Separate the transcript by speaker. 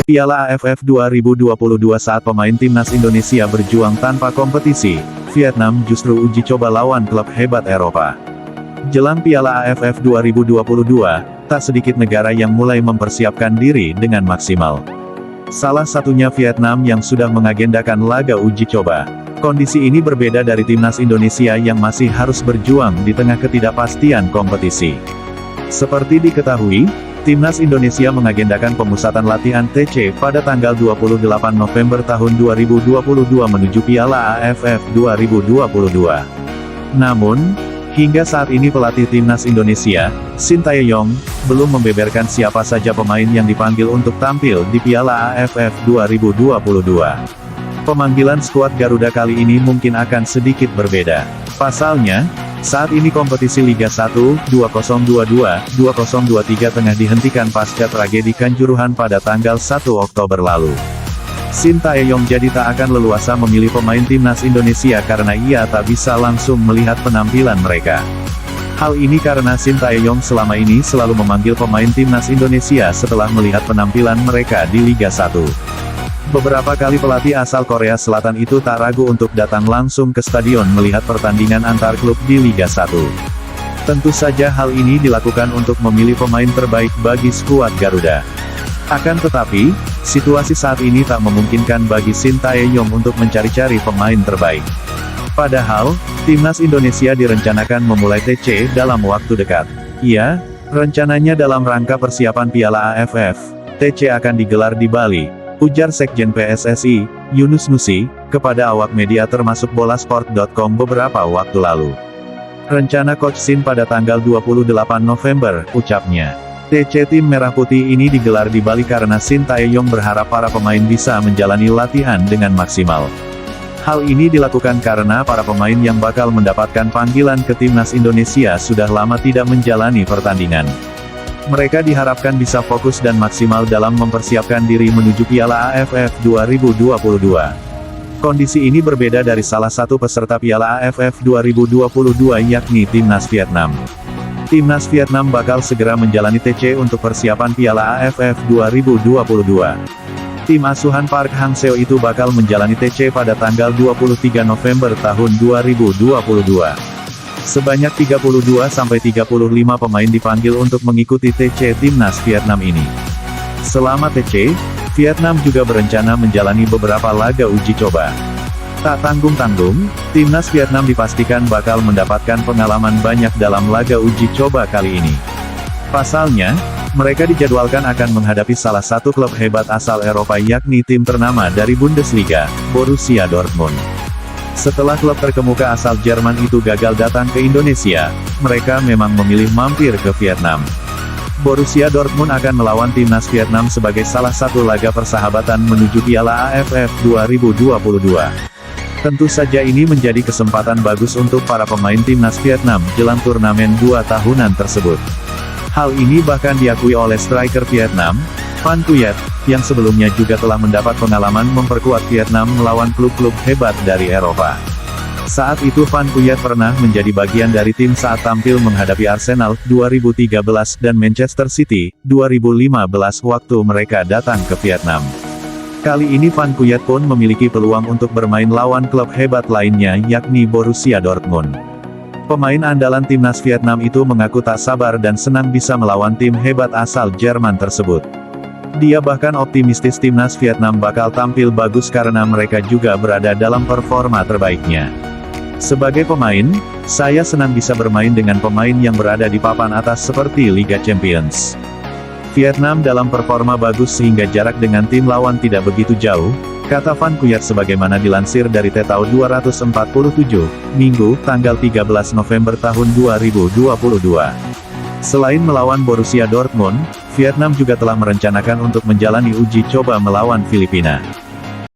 Speaker 1: Piala AFF 2022 saat pemain timnas Indonesia berjuang tanpa kompetisi, Vietnam justru uji coba lawan klub hebat Eropa. Jelang Piala AFF 2022, tak sedikit negara yang mulai mempersiapkan diri dengan maksimal. Salah satunya Vietnam yang sudah mengagendakan laga uji coba. Kondisi ini berbeda dari timnas Indonesia yang masih harus berjuang di tengah ketidakpastian kompetisi. Seperti diketahui, timnas Indonesia mengagendakan pemusatan latihan TC pada tanggal 28 November tahun 2022 menuju Piala AFF 2022. Namun, hingga saat ini pelatih timnas Indonesia, Shin Tae-yong, belum membeberkan siapa saja pemain yang dipanggil untuk tampil di Piala AFF 2022. Pemanggilan skuad Garuda kali ini mungkin akan sedikit berbeda. Pasalnya, saat ini kompetisi Liga 1, 2022-2023 tengah dihentikan pasca tragedi Kanjuruhan pada tanggal 1 Oktober lalu. Shin Tae-yong jadi tak akan leluasa memilih pemain timnas Indonesia karena ia tak bisa langsung melihat penampilan mereka. Hal ini karena Shin Tae-yong selama ini selalu memanggil pemain timnas Indonesia setelah melihat penampilan mereka di Liga 1. Beberapa kali pelatih asal Korea Selatan itu tak ragu untuk datang langsung ke stadion melihat pertandingan antar klub di Liga 1. Tentu saja hal ini dilakukan untuk memilih pemain terbaik bagi skuad Garuda. Akan tetapi, situasi saat ini tak memungkinkan bagi Shin Tae-yong untuk mencari-cari pemain terbaik. Padahal, timnas Indonesia direncanakan memulai TC dalam waktu dekat. Ya, rencananya dalam rangka persiapan Piala AFF, TC akan digelar di Bali, ujar Sekjen PSSI, Yunus Nusi, kepada awak media termasuk Bolasport.com beberapa waktu lalu. Rencana Coach Shin pada tanggal 28 November, ucapnya. TC tim Merah Putih ini digelar di Bali karena Shin Tae-yong berharap para pemain bisa menjalani latihan dengan maksimal. Hal ini dilakukan karena para pemain yang bakal mendapatkan panggilan ke timnas Indonesia sudah lama tidak menjalani pertandingan. Mereka diharapkan bisa fokus dan maksimal dalam mempersiapkan diri menuju Piala AFF 2022. Kondisi ini berbeda dari salah satu peserta Piala AFF 2022 yakni Timnas Vietnam. Timnas Vietnam bakal segera menjalani TC untuk persiapan Piala AFF 2022. Tim asuhan Park Hang-seo itu bakal menjalani TC pada tanggal 23 November tahun 2022. Sebanyak 32-35 pemain dipanggil untuk mengikuti TC Timnas Vietnam ini. Selama TC, Vietnam juga berencana menjalani beberapa laga uji coba. Tak tanggung-tanggung, Timnas Vietnam dipastikan bakal mendapatkan pengalaman banyak dalam laga uji coba kali ini. Pasalnya, mereka dijadwalkan akan menghadapi salah satu klub hebat asal Eropa yakni tim ternama dari Bundesliga, Borussia Dortmund. Setelah klub terkemuka asal Jerman itu gagal datang ke Indonesia, mereka memang memilih mampir ke Vietnam. Borussia Dortmund akan melawan timnas Vietnam sebagai salah satu laga persahabatan menuju Piala AFF 2022. Tentu saja ini menjadi kesempatan bagus untuk para pemain timnas Vietnam jelang turnamen 2 tahunan tersebut. Hal ini bahkan diakui oleh striker Vietnam, Phan Phuoc, yang sebelumnya juga telah mendapat pengalaman memperkuat Vietnam melawan klub-klub hebat dari Eropa. Saat itu Phan Phuoc pernah menjadi bagian dari tim saat tampil menghadapi Arsenal 2013 dan Manchester City 2015 waktu mereka datang ke Vietnam. Kali ini Phan Phuoc pun memiliki peluang untuk bermain lawan klub hebat lainnya yakni Borussia Dortmund. Pemain andalan timnas Vietnam itu mengaku tak sabar dan senang bisa melawan tim hebat asal Jerman tersebut. Dia bahkan optimistis timnas Vietnam bakal tampil bagus karena mereka juga berada dalam performa terbaiknya. Sebagai pemain, saya senang bisa bermain dengan pemain yang berada di papan atas seperti Liga Champions. Vietnam dalam performa bagus sehingga jarak dengan tim lawan tidak begitu jauh, kata Phan Phuoc sebagaimana dilansir dari Tetao 247, Minggu, tanggal 13 November tahun 2022. Selain melawan Borussia Dortmund, Vietnam juga telah merencanakan untuk menjalani uji coba melawan Filipina.